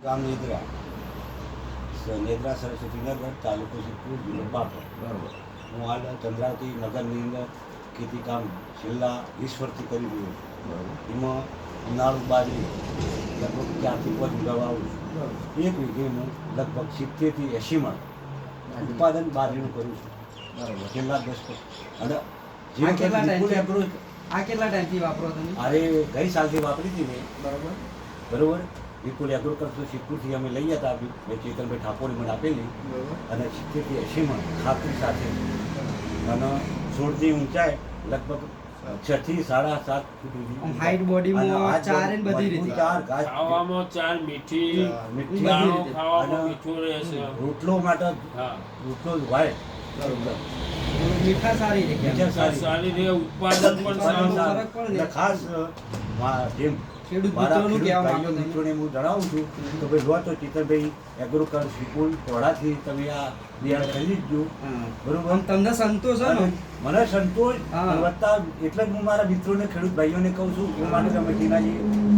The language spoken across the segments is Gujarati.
ગામ નેદ્રા નેદ્રા સરસ્વતી નગર તાલુકો સિદ્ધપુર જિલ્લો બાપર. બરોબર. હું હાલ ચંદ્રાવતી નગરની અંદર ખેતી કામ છેલ્લા 20 વર્ષથી કરી રહ્યો છું. બરોબર. એમાં ઉનાળુ બાજરી લગભગ 4 થી 5 વીઘા વાવું છું. બરોબર. એક વીઘે હું લગભગ 70 થી 80 મણ ઉત્પાદન બાજરીનું કરું છું બરોબર. છેલ્લા 10 વર્ષ. અને આ કેટલા વિપુલ ટાઈમથી? એગ્રો આ કેટલા ટાઈમથી વાપરો તમે? અરે ગઈ સાલથી વાપરી હતી મેં. બરોબર. બરોબર. વિપુલ એગ્રો કરતો સિદ્ધપુરથી અમે લઈ હતા. મેં ચેતનભાઈ ઠાકોરે મને આપેલી બરોબર. અને 70 થી 80 મણ ખાતરી સાથે અને છોડની ઊંચાઈ લગભગ 6 થી 7.5 ફૂટ સુધી. આમ હાઈટ બોડીમાં અને આ ચાર ને બધી મજબૂત રીતે. ચાર, ઘાસ, ખાવામાં ચાર મીઠી મીઠી દાણો બધી રીતે. ખાવામાં અને મીઠું રહેશે. રોટલો માટે હા, રોટલો જ વાય. બરોબર. મીઠા સારી છે મીઠા કેમ? સારી રહે, ઉત્પાદન પણ ઉત્પાદન સારું. સારું. ફરક પડે. એટલે ખાસ જેમ ખેડૂત મારા મિત્રોનું ખેડૂત કહેવા ભાઈઓ માંગો તમે? મિત્રોને હું જણાવું છું કે ભાઈ જો તો ચેતનભાઈ એગ્રોકર વિપુલ ટોળાથી તમે આ બિયારણ ખરીદી જ જો. હા. બરોબર. આમ તમને સંતોષ છે ને? અને મને સંતોષ હા. વધતા એટલે જ હું મારા મિત્રોને ખેડૂત ભાઈઓને કહું છું હું માટે કમિટીના જે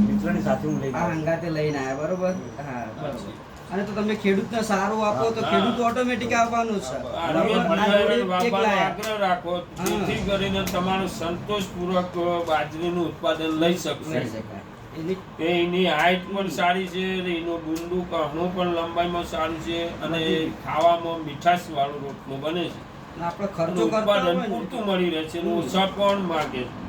મિત્રોની સાથે હું લઈ આ જાઉં. હંગાતે લઈને આવ્યા બરોબર. હા બરોબર. સાચી. અને તો તમે ખેડૂતને સારું આપો તો હા. ખેડૂત ઓટોમેટિક આવવાનું જ છે. આ બરોબર. રીતે આ જોડે બિયારણ એક વાવવાનો લાયા. આગ્રહ રાખો, જેથી કરીને તમારું સંતોષપૂર્વક બાજરીનું ઉત્પાદન લઈ લઈ શકશે. શકાય. એની એની હાઈટ પણ સારી છે, એનું ડુંડું કહણું પણ લંબાઈમાં સારું છે અને ખાવામાં મીઠાશ વાળો રોટલો બને છે. આપણે ખર્ચો અને કરતા ઉત્પાદન હોય ને પૂરતું મળી રહે છે અને ઓછા પણ માગે છે.